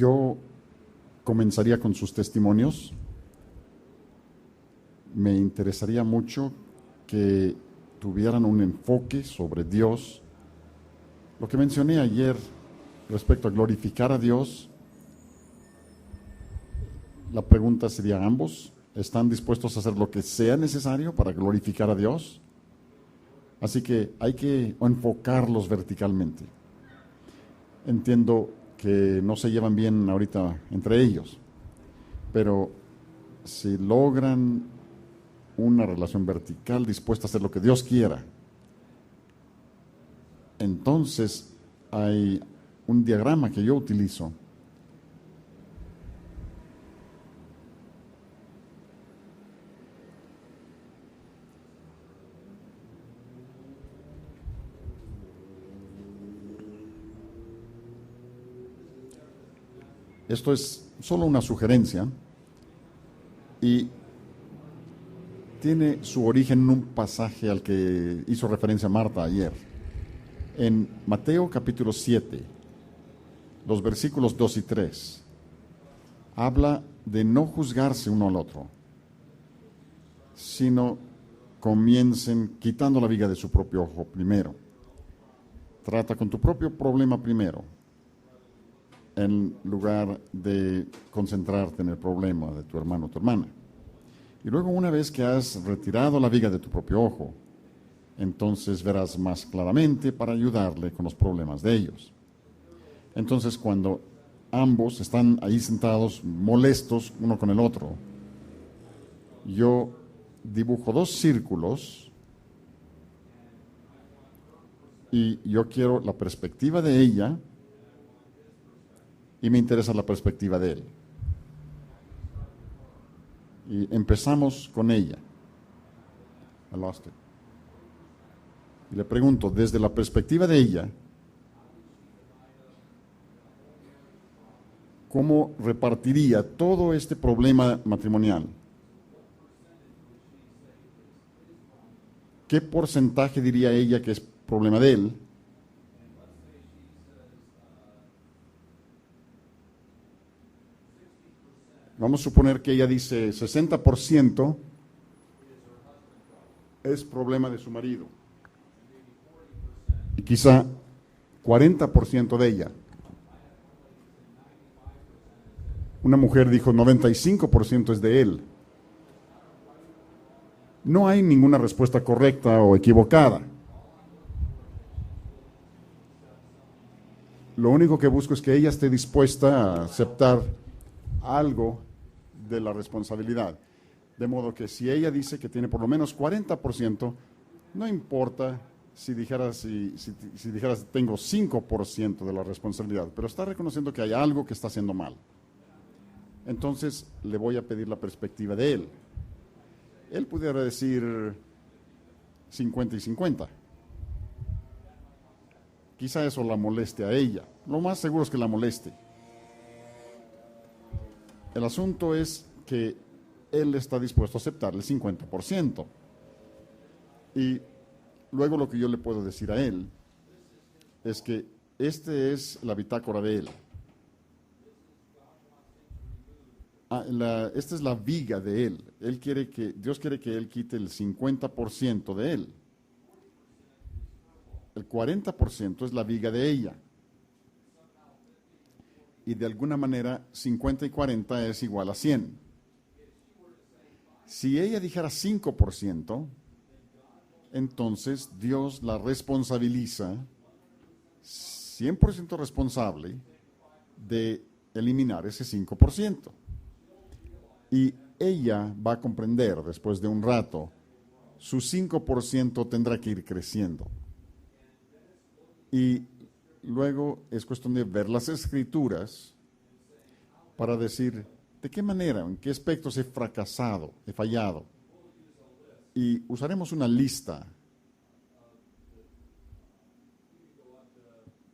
Yo comenzaría con sus testimonios. Me interesaría mucho que tuvieran un enfoque sobre Dios. Lo que mencioné ayer respecto a glorificar a Dios, la pregunta sería: ¿ambos están dispuestos a hacer lo que sea necesario para glorificar a Dios? Así que hay que enfocarlos verticalmente. Entiendo que no se llevan bien ahorita entre ellos, pero si logran una relación vertical dispuesta a hacer lo que Dios quiera, entonces hay un diagrama que yo utilizo. Esto es solo una sugerencia y tiene su origen en un pasaje al que hizo referencia Marta ayer. En Mateo capítulo 7, los versículos 2 y 3, habla de no juzgarse uno al otro, sino comiencen quitando la viga de su propio ojo primero. Trata con tu propio problema primero, en lugar de concentrarte en el problema de tu hermano o tu hermana. Y luego, una vez que has retirado la viga de tu propio ojo, entonces verás más claramente para ayudarle con los problemas de ellos. Entonces, cuando ambos están ahí sentados, molestos uno con el otro, yo dibujo dos círculos y yo quiero la perspectiva de ella y me interesa la perspectiva de él. Y empezamos con ella. I lost it. Y le pregunto, desde la perspectiva de ella, ¿cómo repartiría todo este problema matrimonial? ¿Qué porcentaje diría ella que es problema de él? Vamos a suponer que ella dice 60% es problema de su marido y quizá 40% de ella. Una mujer dijo 95% es de él. No hay ninguna respuesta correcta o equivocada. Lo único que busco es que ella esté dispuesta a aceptar algo de la responsabilidad. De modo que si ella dice que tiene por lo menos 40%, no importa si dijeras tengo 5% de la responsabilidad, pero está reconociendo que hay algo que está haciendo mal. Entonces le voy a pedir la perspectiva de él. Él pudiera decir 50 y 50. Quizá eso la moleste a ella. Lo más seguro es que la moleste. El asunto es que él está dispuesto a aceptar el 50%. Y luego lo que yo le puedo decir a él es que esta es la bitácora de él. Esta es la viga de él. Dios quiere que él quite el 50% de él. El 40% es la viga de ella. Y de alguna manera 50 y 40 es igual a 100. Si ella dijera 5%, entonces Dios la responsabiliza, 100% responsable, de eliminar ese 5%. Y ella va a comprender después de un rato, su 5% tendrá que ir creciendo. Y luego es cuestión de ver las escrituras para decir de qué manera, en qué aspectos he fracasado, he fallado. Y usaremos una lista.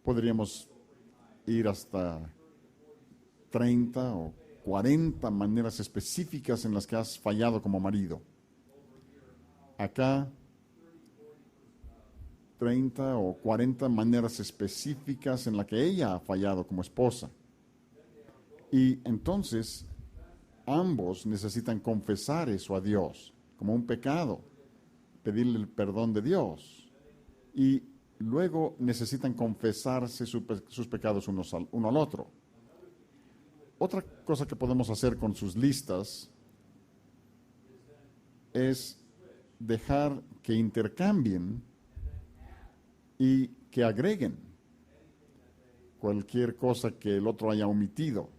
Podríamos ir hasta 30 o 40 maneras específicas en las que has fallado como marido. Acá 30 o 40 maneras específicas en las que ella ha fallado como esposa. Y entonces ambos necesitan confesar eso a Dios como un pecado, pedirle el perdón de Dios. Y luego necesitan confesarse sus pecados uno al otro. Otra cosa que podemos hacer con sus listas es dejar que intercambien y que agreguen cualquier cosa que el otro haya omitido.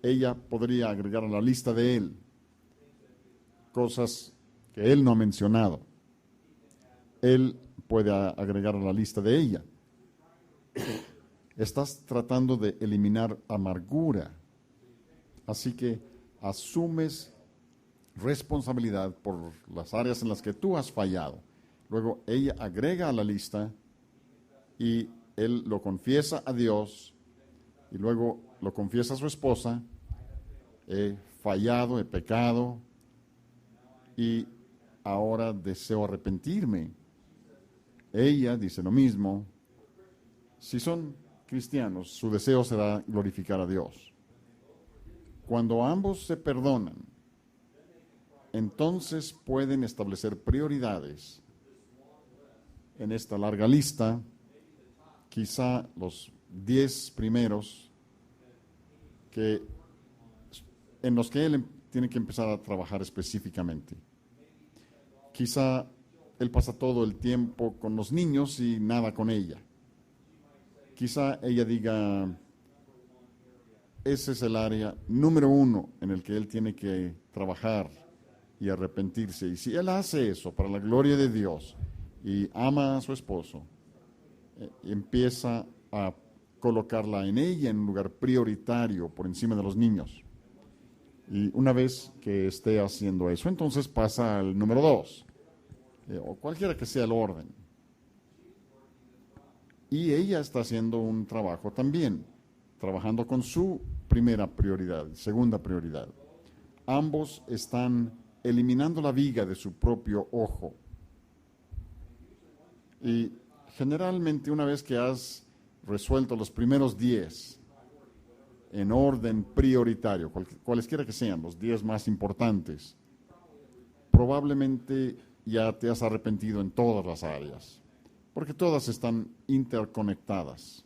Ella podría agregar a la lista de él cosas que él no ha mencionado. Él puede agregar a la lista de ella. Estás tratando de eliminar amargura. Así que asumes responsabilidad por las áreas en las que tú has fallado. Luego ella agrega a la lista y él lo confiesa a Dios y luego lo confiesa a su esposa. He fallado, he pecado y ahora deseo arrepentirme. Ella dice lo mismo. Si son cristianos, su deseo será glorificar a Dios. Cuando ambos se perdonan, entonces pueden establecer prioridades en esta larga lista, quizá los 10 primeros en los que él tiene que empezar a trabajar específicamente. Quizá él pasa todo el tiempo con los niños y nada con ella. Quizá ella diga, ese es el área número 1 en el que él tiene que trabajar y arrepentirse. Y si él hace eso para la gloria de Dios y ama a su esposo, empieza a colocarla en ella en un lugar prioritario por encima de los niños. Y una vez que esté haciendo eso, entonces pasa al número 2, o cualquiera que sea el orden. Y ella está haciendo un trabajo también, trabajando con su primera prioridad, segunda prioridad. Ambos están eliminando la viga de su propio ojo. Y generalmente una vez que has resuelto los primeros 10 en orden prioritario, cualesquiera que sean, los 10 más importantes, probablemente ya te has arrepentido en todas las áreas, porque todas están interconectadas.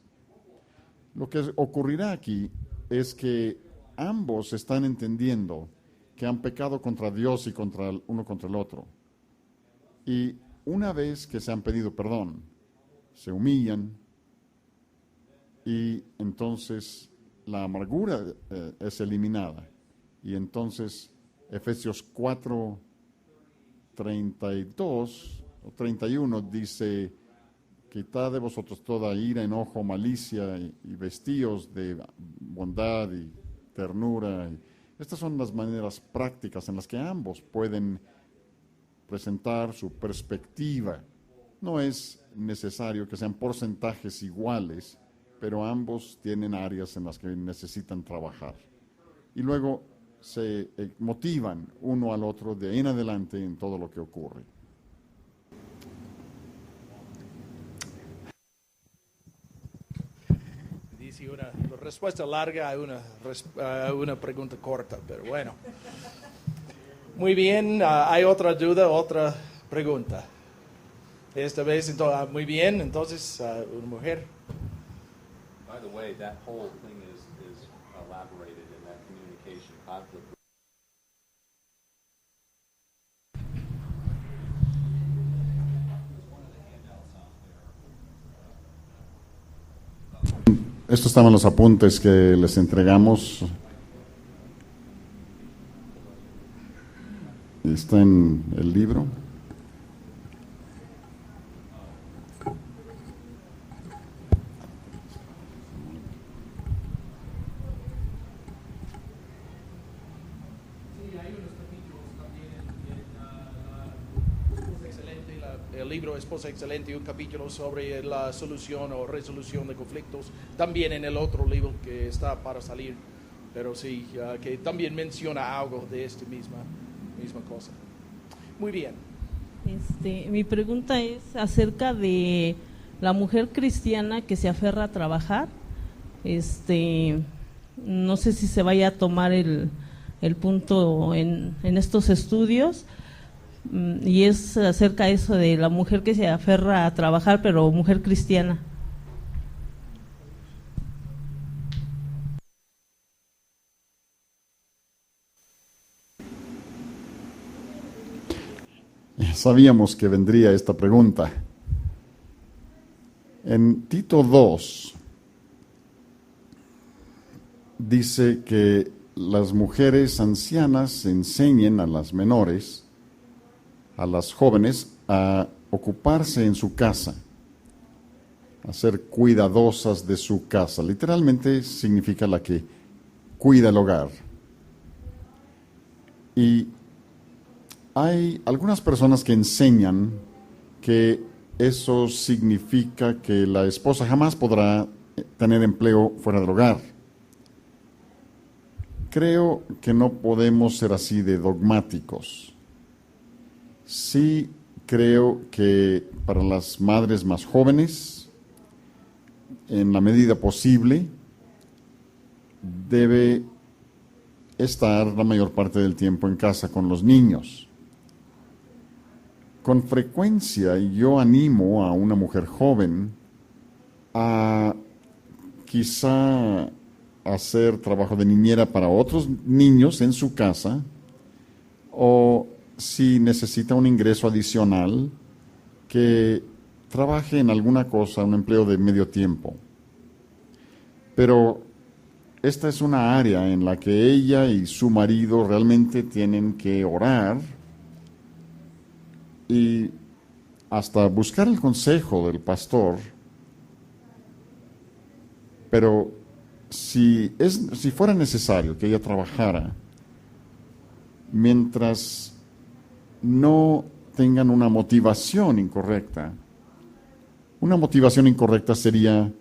Lo que ocurrirá aquí es que ambos están entendiendo que han pecado contra Dios y uno contra el otro. Y una vez que se han pedido perdón, se humillan y entonces la amargura es eliminada. Y entonces Efesios 4:32 o 31 dice: quitad de vosotros toda ira, enojo, malicia y vestíos de bondad y ternura. Estas son las maneras prácticas en las que ambos pueden presentar su perspectiva. No es necesario que sean porcentajes iguales, pero ambos tienen áreas en las que necesitan trabajar. Y luego se motivan uno al otro de ahí en adelante en todo lo que ocurre. Dice una respuesta larga a una pregunta corta, pero bueno. Muy bien, ¿hay otra duda, otra pregunta? Esta vez, entonces, muy bien, entonces, una mujer. By the way, that whole thing is elaborated in that communication conflict. Estos estaban los apuntes que les entregamos. Está en el libro. El libro Esposa Excelente, un capítulo sobre la solución o resolución de conflictos, también en el otro libro que está para salir, pero sí, que también menciona algo de esta misma cosa. Muy bien. Mi pregunta es acerca de la mujer cristiana que se aferra a trabajar, no sé si se vaya a tomar el punto en estos estudios, y es acerca de eso de la mujer que se aferra a trabajar, pero mujer cristiana. Sabíamos que vendría esta pregunta. En Tito 2 dice que las mujeres ancianas enseñen a las menores, a las jóvenes, a ocuparse en su casa, a ser cuidadosas de su casa. Literalmente significa la que cuida el hogar. Y hay algunas personas que enseñan que eso significa que la esposa jamás podrá tener empleo fuera del hogar. Creo que no podemos ser así de dogmáticos. Sí creo que para las madres más jóvenes, en la medida posible, debe estar la mayor parte del tiempo en casa con los niños. Con frecuencia yo animo a una mujer joven a quizá hacer trabajo de niñera para otros niños en su casa, o si necesita un ingreso adicional, que trabaje en alguna cosa, un empleo de medio tiempo. Pero esta es una área en la que ella y su marido realmente tienen que orar y hasta buscar el consejo del pastor. Pero si fuera necesario que ella trabajara, mientras no tengan una motivación incorrecta sería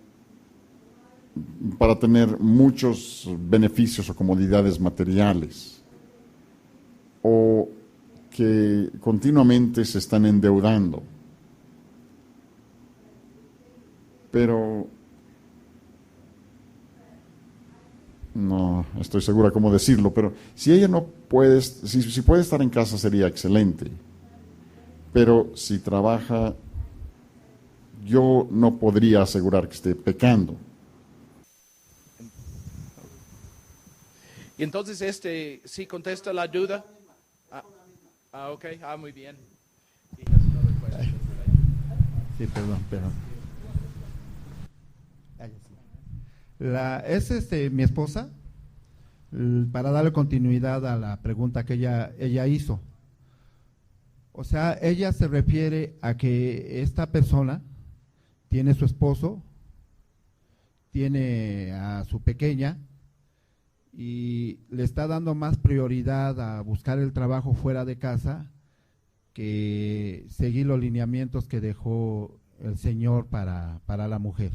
para tener muchos beneficios o comodidades materiales, o que continuamente se están endeudando. Pero no estoy segura cómo decirlo, pero si ella no puede, si puede estar en casa sería excelente. Pero si trabaja, yo no podría asegurar que esté pecando. Y entonces sí contesta la duda. Ok, muy bien. Sí, perdón. Es mi esposa, para darle continuidad a la pregunta que ella hizo. O sea, ella se refiere a que esta persona tiene su esposo, tiene a su pequeña, y le está dando más prioridad a buscar el trabajo fuera de casa que seguir los lineamientos que dejó el Señor para la mujer.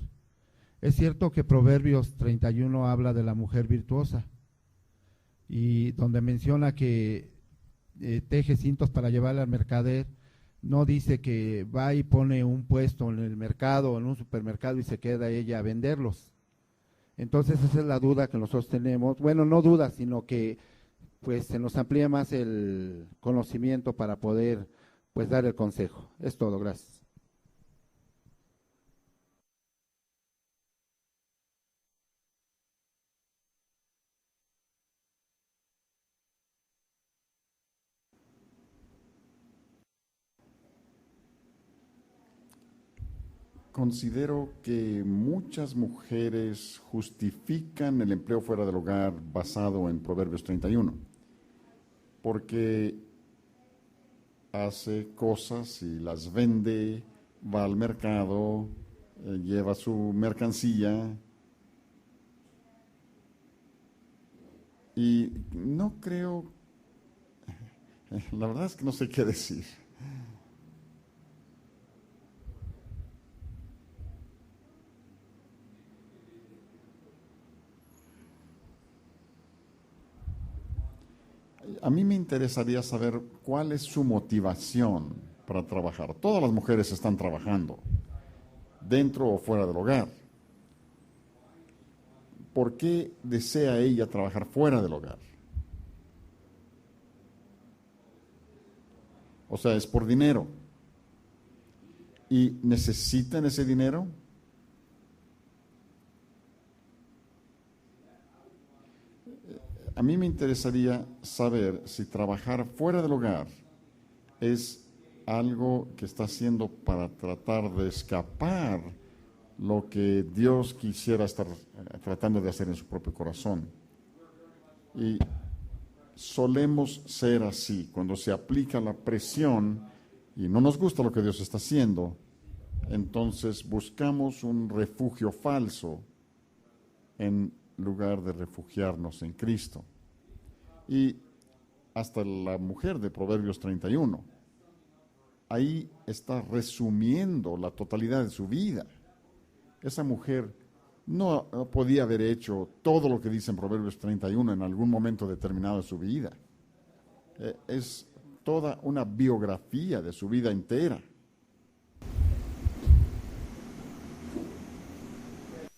Es cierto que Proverbios 31 habla de la mujer virtuosa, y donde menciona que teje cintos para llevarle al mercader, no dice que va y pone un puesto en el mercado o en un supermercado y se queda ella a venderlos. Entonces esa es la duda que nosotros tenemos. Bueno, no duda, sino que pues se nos amplía más el conocimiento para poder pues dar el consejo. Es todo, gracias. Considero que muchas mujeres justifican el empleo fuera del hogar basado en Proverbios 31, porque hace cosas y las vende, va al mercado, lleva su mercancía, y no creo, la verdad es que no sé qué decir. A mí me interesaría saber cuál es su motivación para trabajar. Todas las mujeres están trabajando, dentro o fuera del hogar. ¿por qué desea ella trabajar fuera del hogar? O sea, es por dinero. ¿Y necesitan ese dinero? A mí me interesaría saber si trabajar fuera del hogar es algo que está haciendo para tratar de escapar lo que Dios quisiera estar tratando de hacer en su propio corazón. Y solemos ser así, cuando se aplica la presión y no nos gusta lo que Dios está haciendo, entonces buscamos un refugio falso en lugar de refugiarnos en Cristo. Y hasta la mujer de Proverbios 31, ahí está resumiendo la totalidad de su vida. Esa mujer no podía haber hecho todo lo que dice en Proverbios 31 en algún momento determinado de su vida. Es toda una biografía de su vida entera.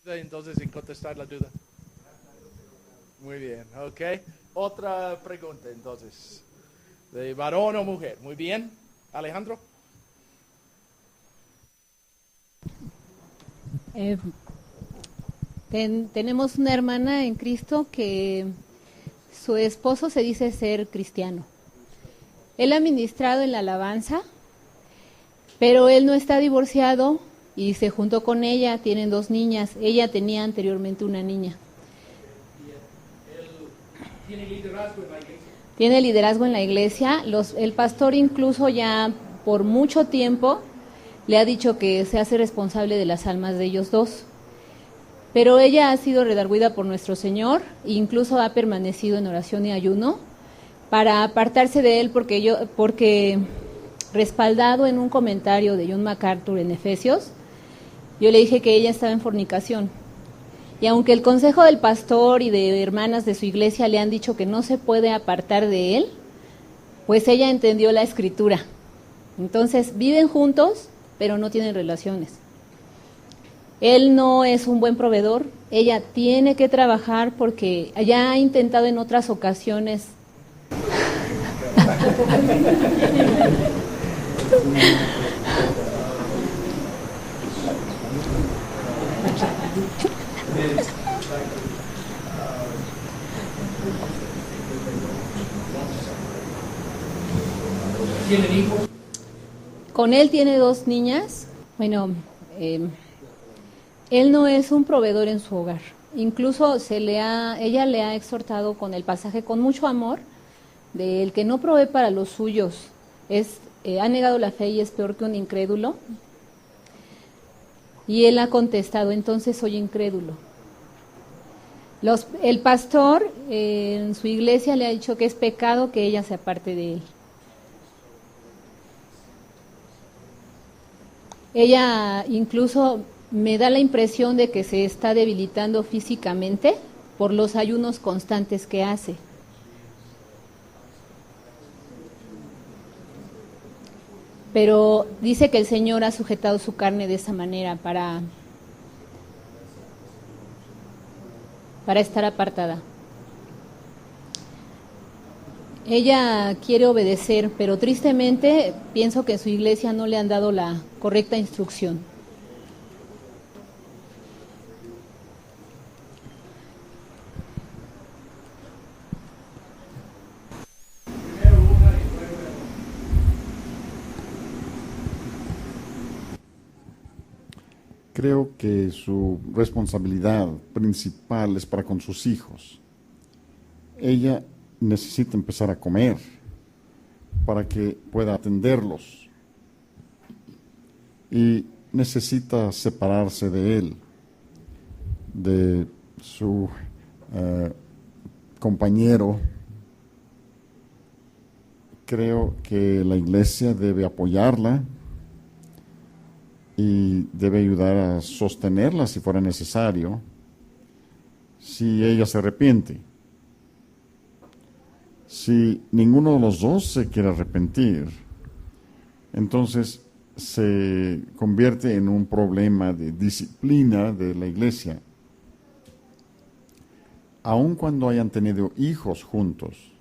Entonces, sin contestar la duda. Muy bien, ok. Otra pregunta, entonces. ¿De varón o mujer? Muy bien. Alejandro. Tenemos una hermana en Cristo que su esposo se dice ser cristiano. Él ha ministrado en la alabanza, pero él no está divorciado y se juntó con ella, tienen 2 niñas. Ella tenía anteriormente una niña. ¿Tiene liderazgo en la iglesia? Tiene liderazgo en la iglesia. El pastor incluso ya por mucho tiempo le ha dicho que se hace responsable de las almas de ellos 2. Pero ella ha sido redarguida por nuestro Señor e incluso ha permanecido en oración y ayuno para apartarse de él porque respaldado en un comentario de John MacArthur en Efesios, yo le dije que ella estaba en fornicación. Y aunque el consejo del pastor y de hermanas de su iglesia le han dicho que no se puede apartar de él, pues ella entendió la escritura. Entonces viven juntos, pero no tienen relaciones. Él no es un buen proveedor, ella tiene que trabajar porque ya ha intentado en otras ocasiones. ¿Tienen hijos? Con él tiene 2 niñas. Bueno, él no es un proveedor en su hogar. Incluso ella le ha exhortado con el pasaje con mucho amor de el que no provee para los suyos ha negado la fe y es peor que un incrédulo. Y él ha contestado, entonces soy incrédulo. El pastor en su iglesia le ha dicho que es pecado que ella se aparte de él. Ella incluso me da la impresión de que se está debilitando físicamente por los ayunos constantes que hace. Pero dice que el Señor ha sujetado su carne de esa manera para estar apartada. Ella quiere obedecer, pero tristemente pienso que en su iglesia no le han dado la correcta instrucción. Creo que su responsabilidad principal es para con sus hijos. Ella necesita empezar a comer para que pueda atenderlos y necesita separarse de él, de su compañero. Creo que la iglesia debe apoyarla y debe ayudar a sostenerla si fuera necesario, si ella se arrepiente. Si ninguno de los 2 se quiere arrepentir, entonces se convierte en un problema de disciplina de la iglesia. aun cuando hayan tenido hijos juntos,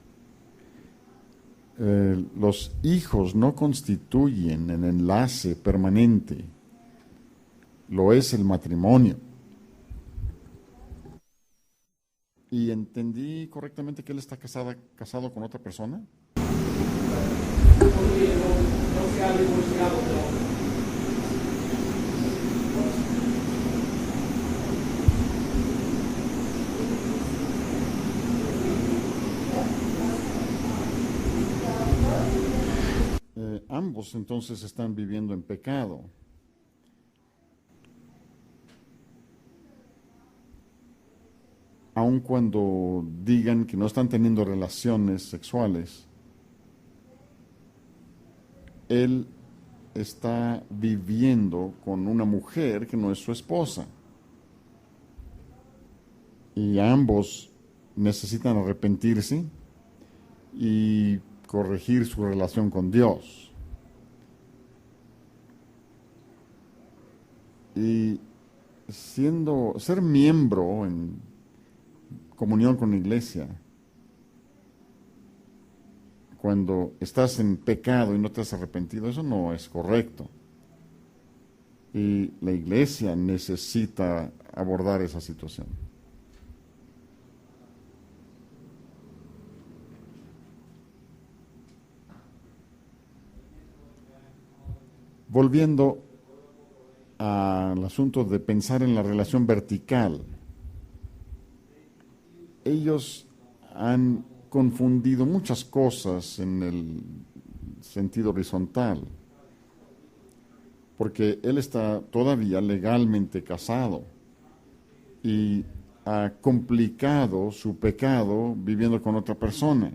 los hijos no constituyen el enlace permanente, lo es el matrimonio. ¿Y entendí correctamente que él está casado con otra persona? Ambos entonces están viviendo en pecado. Aun cuando digan que no están teniendo relaciones sexuales, él está viviendo con una mujer que no es su esposa. Y ambos necesitan arrepentirse y corregir su relación con Dios. Y ser miembro en comunión con la iglesia, cuando estás en pecado y no te has arrepentido, eso no es correcto. Y la iglesia necesita abordar esa situación. Volviendo al asunto de pensar en la relación vertical, ellos han confundido muchas cosas en el sentido horizontal, porque él está todavía legalmente casado y ha complicado su pecado viviendo con otra persona.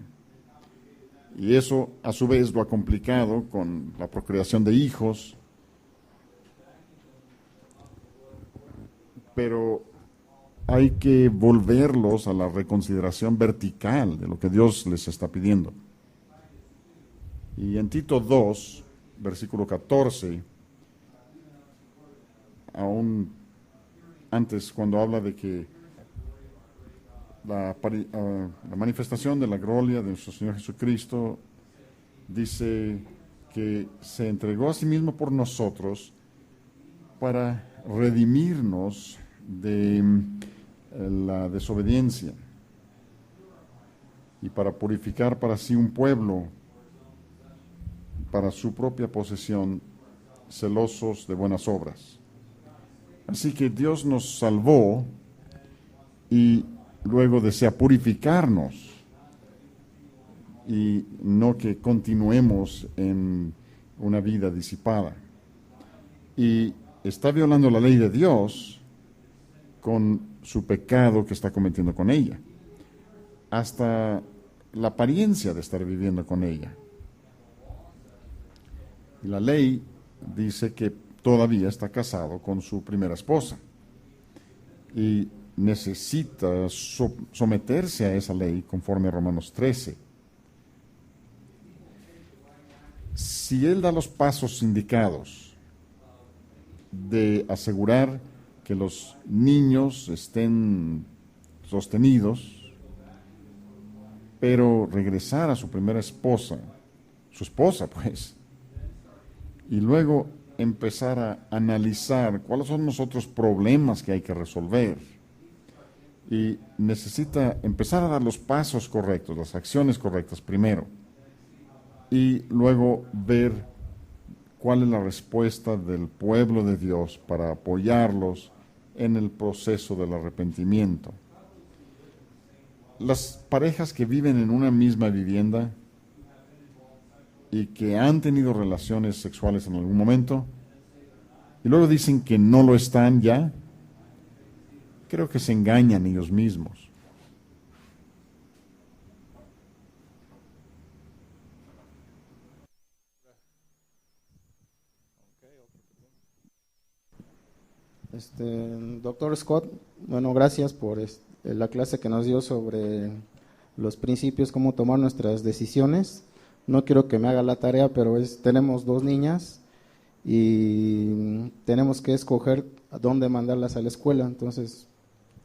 Y eso a su vez lo ha complicado con la procreación de hijos. Pero hay que volverlos a la reconsideración vertical de lo que Dios les está pidiendo. Y en Tito 2, versículo 14, aún antes cuando habla de que la manifestación de la gloria de nuestro Señor Jesucristo, dice que se entregó a sí mismo por nosotros para redimirnos de la desobediencia y para purificar para sí un pueblo para su propia posesión, celosos de buenas obras. Así que Dios nos salvó y luego desea purificarnos y no que continuemos en una vida disipada. Y está violando la ley de Dios con su pecado que está cometiendo con ella, hasta la apariencia de estar viviendo con ella. Y la ley dice que todavía está casado con su primera esposa y necesita someterse a esa ley conforme a Romanos 13. Si él da los pasos indicados de asegurar que los niños estén sostenidos, pero regresar a su primera esposa, su esposa pues, y luego empezar a analizar cuáles son los otros problemas que hay que resolver, y necesita empezar a dar los pasos correctos, las acciones correctas primero, y luego ver cuál es la respuesta del pueblo de Dios para apoyarlos en el proceso del arrepentimiento. Las parejas que viven en una misma vivienda y que han tenido relaciones sexuales en algún momento y luego dicen que no lo están ya, creo que se engañan ellos mismos. Doctor Scott, bueno, gracias por la clase que nos dio sobre los principios, cómo tomar nuestras decisiones. No quiero que me haga la tarea, pero tenemos 2 niñas y tenemos que escoger a dónde mandarlas a la escuela. Entonces,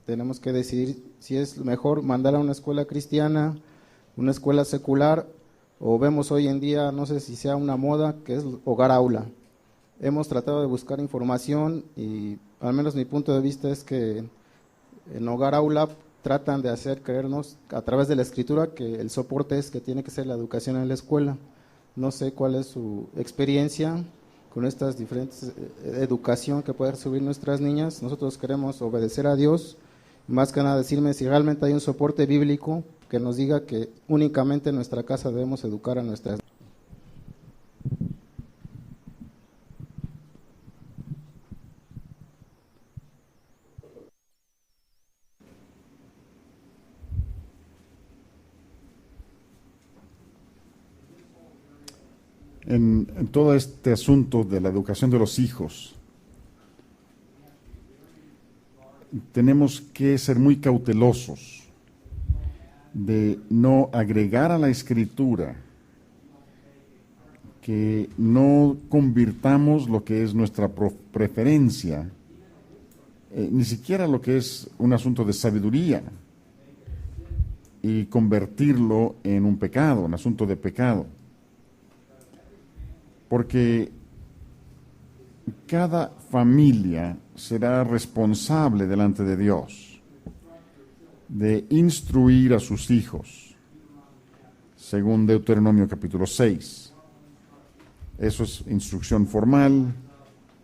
tenemos que decidir si es mejor mandar a una escuela cristiana, una escuela secular, o vemos hoy en día, no sé si sea una moda, que es hogar aula. Hemos tratado de buscar información y al menos mi punto de vista es que en hogar aula tratan de hacer creernos a través de la escritura que el soporte es que tiene que ser la educación en la escuela. No sé cuál es su experiencia con estas diferentes educación que pueden recibir nuestras niñas. Nosotros queremos obedecer a Dios, más que nada decirme si realmente hay un soporte bíblico que nos diga que únicamente en nuestra casa debemos educar a nuestras niñas. En todo este asunto de la educación de los hijos, tenemos que ser muy cautelosos de no agregar a la escritura, que no convirtamos lo que es nuestra preferencia, ni siquiera lo que es un asunto de sabiduría, y convertirlo en un pecado, un asunto de pecado. Porque cada familia será responsable delante de Dios de instruir a sus hijos, según Deuteronomio capítulo 6. Eso es instrucción formal,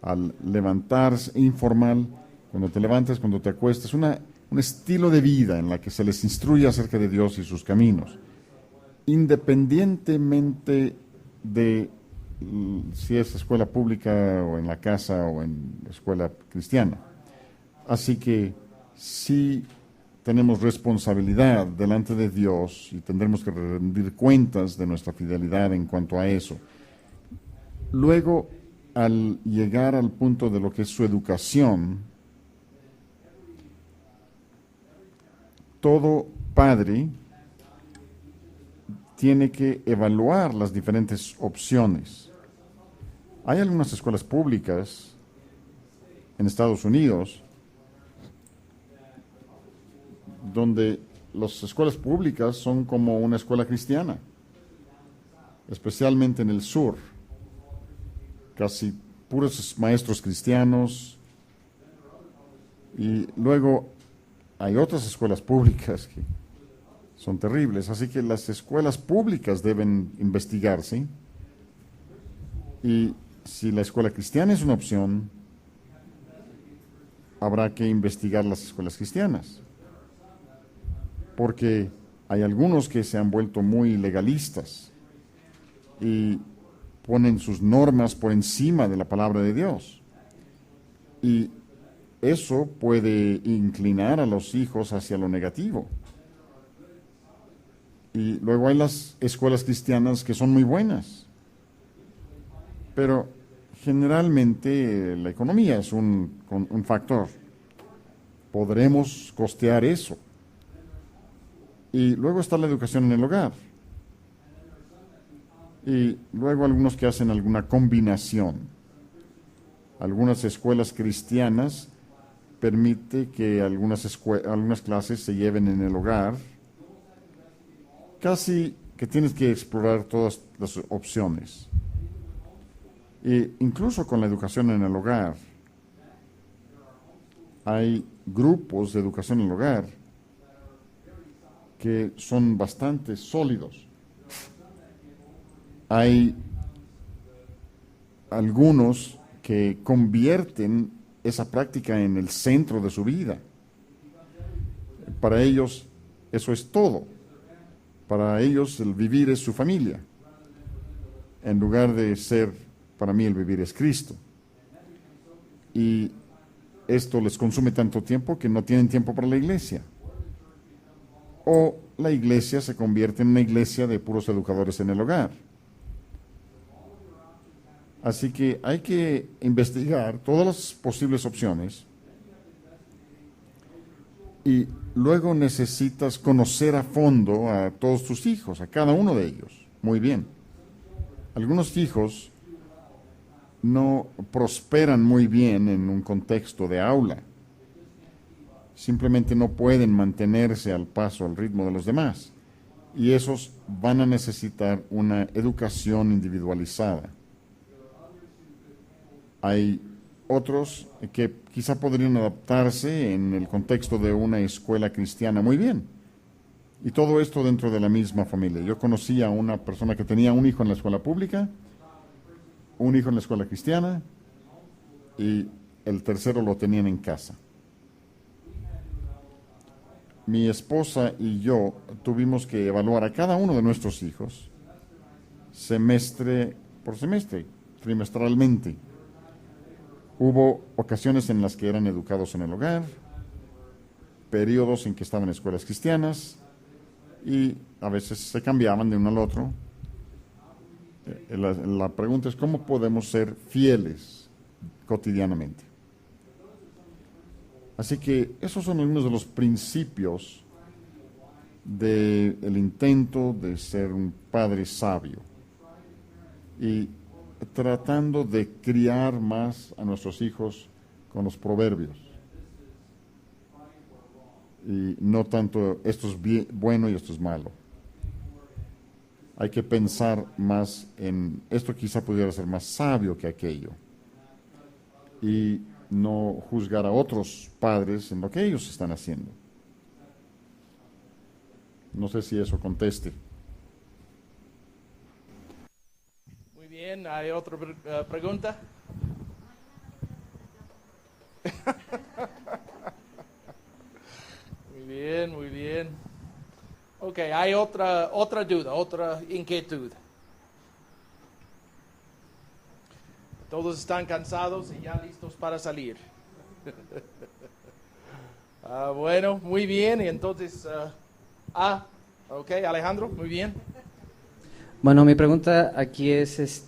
al levantarse, informal, cuando te levantas, cuando te acuestas, un estilo de vida en la que se les instruye acerca de Dios y sus caminos, independientemente de si es escuela pública o en la casa o en escuela cristiana. Así que sí tenemos responsabilidad delante de Dios y tendremos que rendir cuentas de nuestra fidelidad en cuanto a eso. Luego, al llegar al punto de lo que es su educación, todo padre tiene que evaluar las diferentes opciones. Hay algunas escuelas públicas en Estados Unidos donde las escuelas públicas son como una escuela cristiana, especialmente en el sur. Casi puros maestros cristianos. Y luego hay otras escuelas públicas que son terribles, así que las escuelas públicas deben investigarse, y si la escuela cristiana es una opción, habrá que investigar las escuelas cristianas, porque hay algunos que se han vuelto muy legalistas y ponen sus normas por encima de la palabra de Dios, y eso puede inclinar a los hijos hacia lo negativo. Y luego hay las escuelas cristianas que son muy buenas, pero generalmente la economía es un factor. Podremos costear eso. Y luego está la educación en el hogar. Y luego algunos que hacen alguna combinación. Algunas escuelas cristianas permiten que algunas clases se lleven en el hogar. Casi que tienes que explorar todas las opciones. E incluso con la educación en el hogar, hay grupos de educación en el hogar que son bastante sólidos. Hay algunos que convierten esa práctica en el centro de su vida. Para ellos eso es todo. Para ellos el vivir es su familia, en lugar de ser, para mí el vivir es Cristo. Y esto les consume tanto tiempo que no tienen tiempo para la iglesia. O la iglesia se convierte en una iglesia de puros educadores en el hogar. Así que hay que investigar todas las posibles opciones, y luego necesitas conocer a fondo a todos tus hijos, a cada uno de ellos. Muy bien. Algunos hijos no prosperan muy bien en un contexto de aula. simplemente no pueden mantenerse al paso, al ritmo de los demás. Y esos van a necesitar una educación individualizada. Hay otros que quizá podrían adaptarse en el contexto de una escuela cristiana muy bien. Y todo esto dentro de la misma familia. Yo conocí a una persona que tenía un hijo en la escuela pública, un hijo en la escuela cristiana, y el tercero lo tenían en casa. Mi esposa y yo tuvimos que evaluar a cada uno de nuestros hijos semestre por semestre, trimestralmente. Hubo ocasiones en las que eran educados en el hogar, periodos en que estaban en escuelas cristianas y a veces se cambiaban de uno al otro. La pregunta es cómo podemos ser fieles cotidianamente. Así que esos son algunos de los principios del intento de ser un padre sabio y tratando de criar más a nuestros hijos con los proverbios y no tanto esto es bueno y esto es malo. Hay que pensar más en esto, quizá pudiera ser más sabio que aquello y no juzgar a otros padres en lo que ellos están haciendo. No sé si eso conteste. Muy bien, ¿hay otra pregunta? Muy bien, muy bien. Ok, hay otra duda, otra inquietud. Todos están cansados y ya listos para salir. Bueno, muy bien. Y entonces, ok, Alejandro, muy bien. Bueno, mi pregunta aquí es,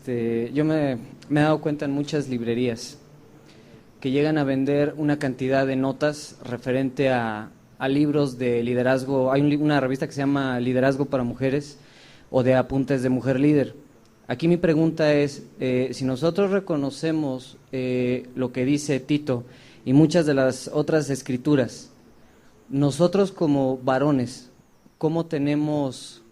yo me he dado cuenta en muchas librerías que llegan a vender una cantidad de notas referente a libros de liderazgo. Hay una revista que se llama Liderazgo para Mujeres o de apuntes de mujer líder. Aquí mi pregunta es, si nosotros reconocemos lo que dice Tito y muchas de las otras escrituras, nosotros como varones, ¿cómo tenemos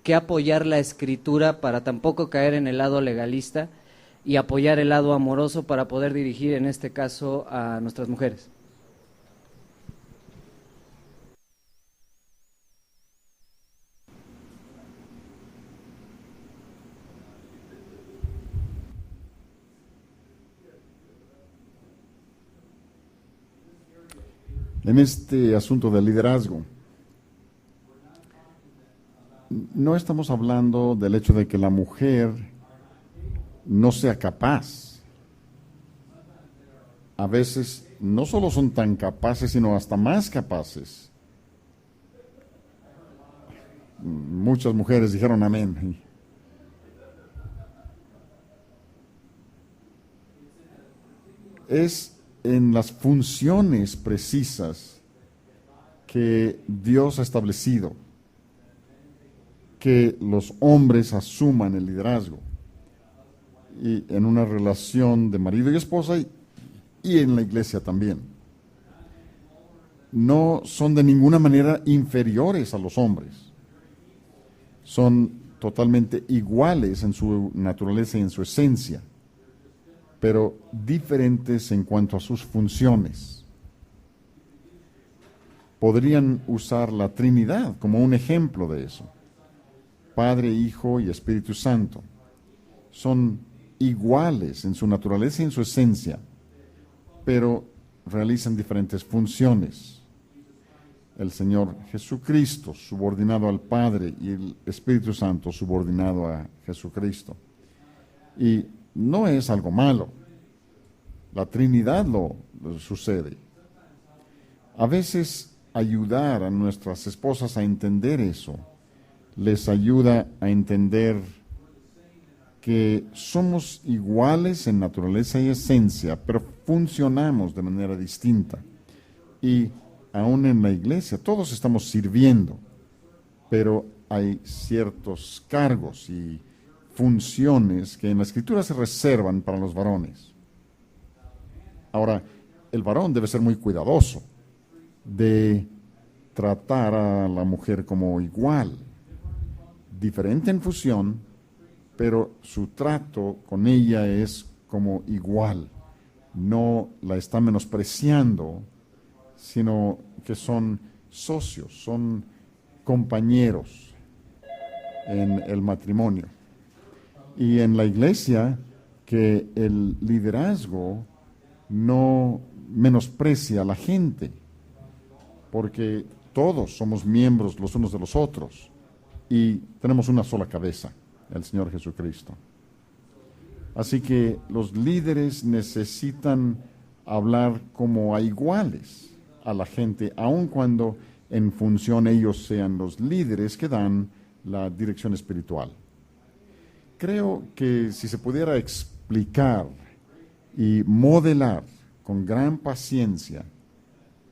que apoyar la escritura para tampoco caer en el lado legalista y apoyar el lado amoroso para poder dirigir en este caso a nuestras mujeres? En este asunto del liderazgo, no estamos hablando del hecho de que la mujer no sea capaz. A veces no solo son tan capaces, sino hasta más capaces. Muchas mujeres dijeron amén. Es en las funciones precisas que Dios ha establecido que los hombres asuman el liderazgo y en una relación de marido y esposa y en la iglesia también. No son de ninguna manera inferiores a los hombres. Son totalmente iguales en su naturaleza y en su esencia, pero diferentes en cuanto a sus funciones. Podrían usar la Trinidad como un ejemplo de eso. Padre, Hijo y Espíritu Santo son iguales en su naturaleza y en su esencia, pero realizan diferentes funciones. El Señor Jesucristo subordinado al Padre y el Espíritu Santo subordinado a Jesucristo. Y no es algo malo. La Trinidad lo sucede. A veces ayudar a nuestras esposas a entender eso les ayuda a entender que somos iguales en naturaleza y esencia, pero funcionamos de manera distinta. Y aún en la iglesia todos estamos sirviendo, pero hay ciertos cargos y funciones que en la Escritura se reservan para los varones. Ahora, el varón debe ser muy cuidadoso de tratar a la mujer como igual, diferente en función, pero su trato con ella es como igual. No la está menospreciando, sino que son socios, son compañeros en el matrimonio. Y en la iglesia, que el liderazgo no menosprecia a la gente, porque todos somos miembros los unos de los otros y tenemos una sola cabeza, el Señor Jesucristo. Así que los líderes necesitan hablar como a iguales a la gente, aun cuando en función ellos sean los líderes que dan la dirección espiritual. Creo que si se pudiera explicar y modelar con gran paciencia,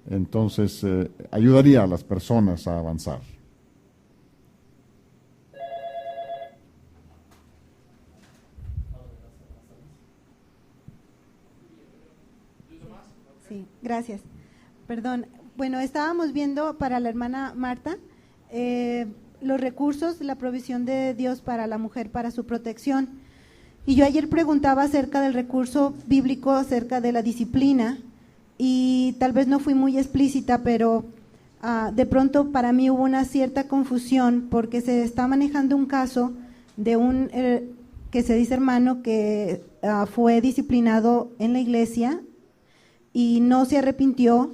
entonces ayudaría a las personas a avanzar. Sí, gracias. Perdón. Bueno, estábamos viendo para la hermana Marta los recursos, la provisión de Dios para la mujer, para su protección. Y yo ayer preguntaba acerca del recurso bíblico, acerca de la disciplina, y tal vez no fui muy explícita, pero de pronto para mí hubo una cierta confusión porque se está manejando un caso de un que se dice hermano que fue disciplinado en la iglesia y no se arrepintió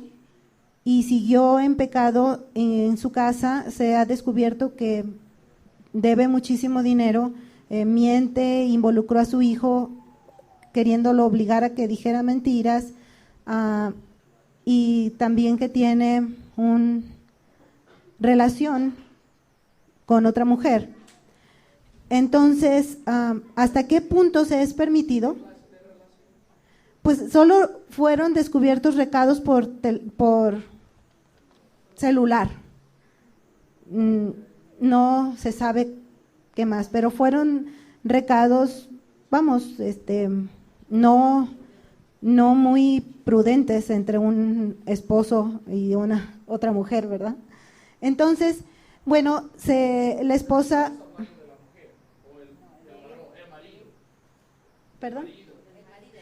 y siguió en pecado en su casa. Se ha descubierto que debe muchísimo dinero, miente, involucró a su hijo queriéndolo obligar a que dijera mentiras, y también que tiene una relación con otra mujer. Entonces, ¿hasta qué punto se es permitido? Pues solo fueron descubiertos recados por celular. No se sabe qué más, pero fueron recados, vamos, no muy prudentes entre un esposo y una otra mujer, ¿verdad? Entonces, bueno, la esposa, ¿perdón?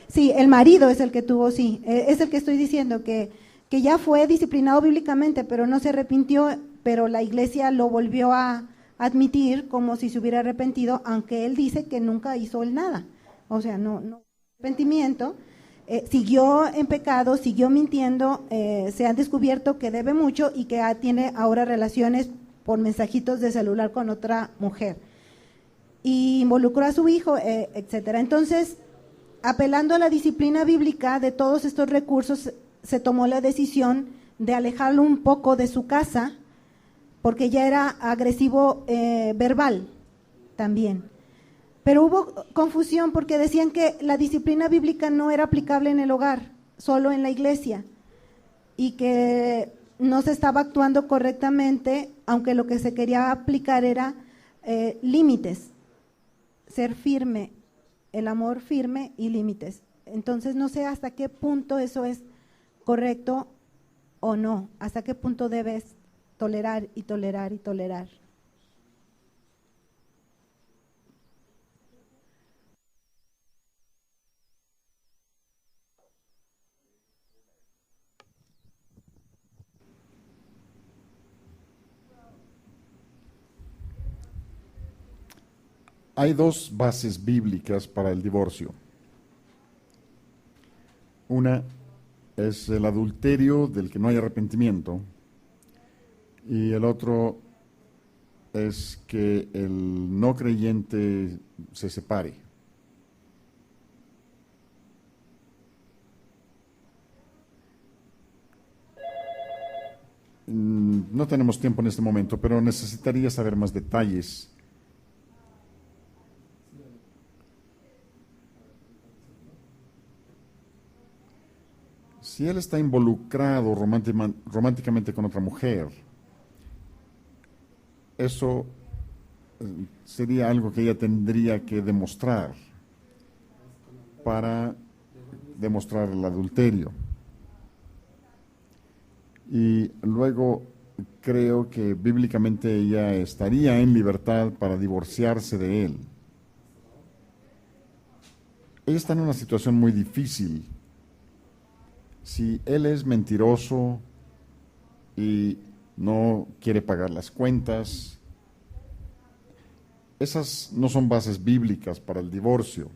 Sí, el marido es el que tuvo, sí, es el que estoy diciendo, que ya fue disciplinado bíblicamente, pero no se arrepintió, pero la iglesia lo volvió a admitir como si se hubiera arrepentido, aunque él dice que nunca hizo él nada. O sea, no arrepentimiento, siguió en pecado, siguió mintiendo, se han descubierto que debe mucho y que tiene ahora relaciones por mensajitos de celular con otra mujer. Y involucró a su hijo, etcétera. Entonces, apelando a la disciplina bíblica de todos estos recursos, se tomó la decisión de alejarlo un poco de su casa, porque ya era agresivo verbal también. Pero hubo confusión porque decían que la disciplina bíblica no era aplicable en el hogar, solo en la iglesia, y que no se estaba actuando correctamente, aunque lo que se quería aplicar era límites, ser firme, el amor firme y límites. Entonces no sé hasta qué punto eso es correcto o no, hasta qué punto debes tolerar y tolerar y tolerar. Hay dos bases bíblicas para el divorcio. Una es el adulterio del que no hay arrepentimiento, y el otro es que el no creyente se separe. No tenemos tiempo en este momento, pero necesitaría saber más detalles. Si él está involucrado románticamente con otra mujer, eso sería algo que ella tendría que demostrar para demostrar el adulterio. y luego creo que bíblicamente ella estaría en libertad para divorciarse de él. Ella está en una situación muy difícil. Si él es mentiroso y no quiere pagar las cuentas, esas no son bases bíblicas para el divorcio.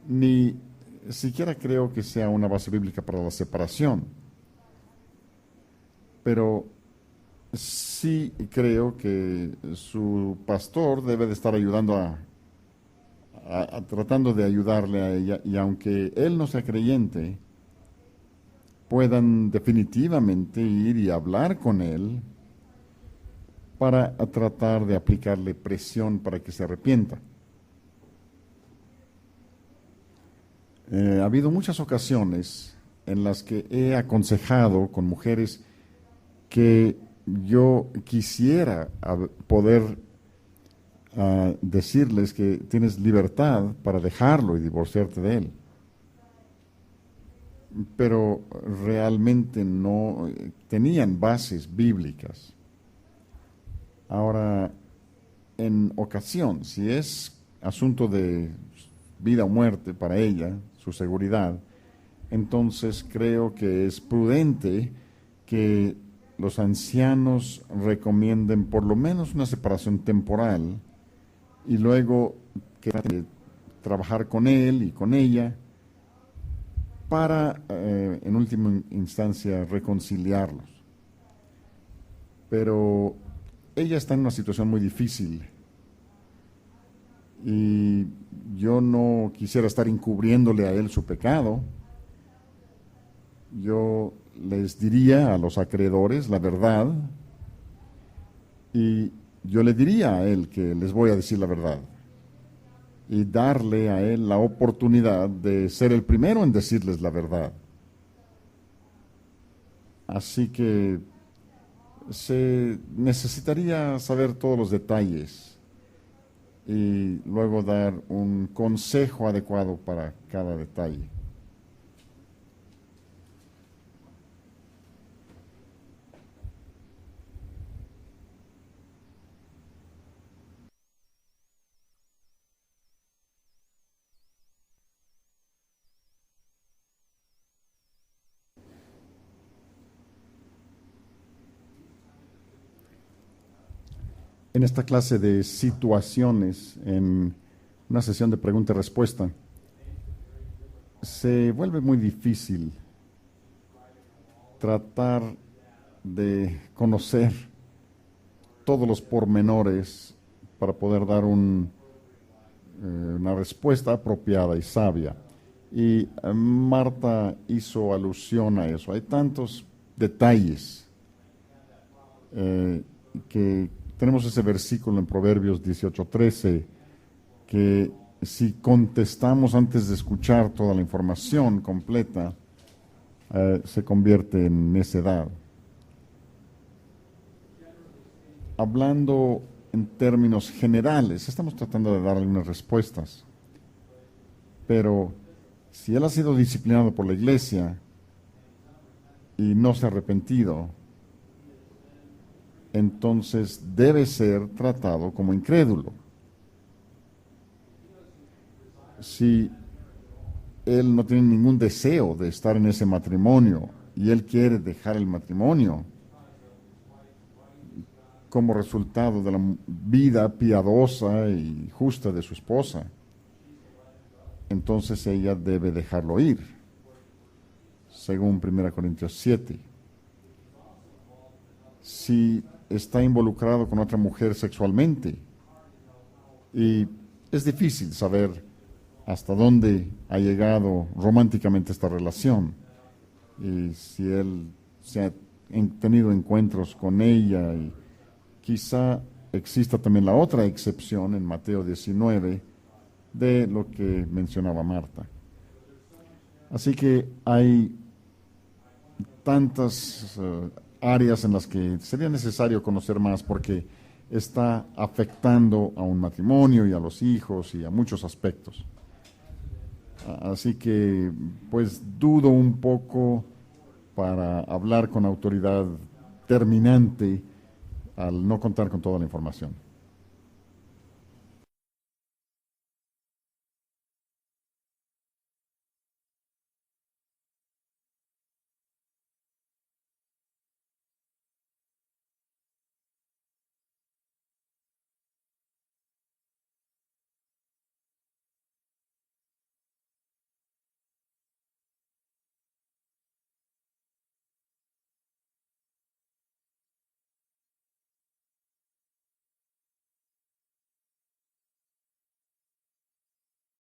Ni siquiera creo que sea una base bíblica para la separación. Pero sí creo que su pastor debe de estar ayudando tratando de ayudarle a ella, y aunque él no sea creyente, puedan definitivamente ir y hablar con él para tratar de aplicarle presión para que se arrepienta. Ha habido muchas ocasiones en las que he aconsejado con mujeres que yo quisiera poder decirles que tienes libertad para dejarlo y divorciarte de él. Pero realmente no tenían bases bíblicas. Ahora, en ocasión, si es asunto de vida o muerte para ella, su seguridad, entonces creo que es prudente que los ancianos recomienden por lo menos una separación temporal y luego trabajar con él y con ella para, en última instancia, reconciliarlos. Pero ella está en una situación muy difícil y yo no quisiera estar encubriéndole a él su pecado. Yo les diría a los acreedores la verdad y yo le diría a él que les voy a decir la verdad y darle a él la oportunidad de ser el primero en decirles la verdad. Así que se necesitaría saber todos los detalles y luego dar un consejo adecuado para cada detalle. En esta clase de situaciones, en una sesión de pregunta y respuesta, se vuelve muy difícil tratar de conocer todos los pormenores para poder dar una respuesta apropiada y sabia. Y Marta hizo alusión a eso. Hay tantos detalles que tenemos ese versículo en Proverbios 18:13, que si contestamos antes de escuchar toda la información completa, se convierte en necedad. Hablando en términos generales, estamos tratando de dar algunas respuestas, pero si él ha sido disciplinado por la iglesia y no se ha arrepentido, entonces debe ser tratado como incrédulo. Si él no tiene ningún deseo de estar en ese matrimonio y él quiere dejar el matrimonio como resultado de la vida piadosa y justa de su esposa, entonces ella debe dejarlo ir, según 1 Corintios 7. Si está involucrado con otra mujer sexualmente, y es difícil saber hasta dónde ha llegado románticamente esta relación, y si él se ha tenido encuentros con ella, y quizá exista también la otra excepción en Mateo 19 de lo que mencionaba Marta. Así que hay tantas áreas en las que sería necesario conocer más, porque está afectando a un matrimonio y a los hijos y a muchos aspectos. Así que pues dudo un poco para hablar con autoridad terminante al no contar con toda la información.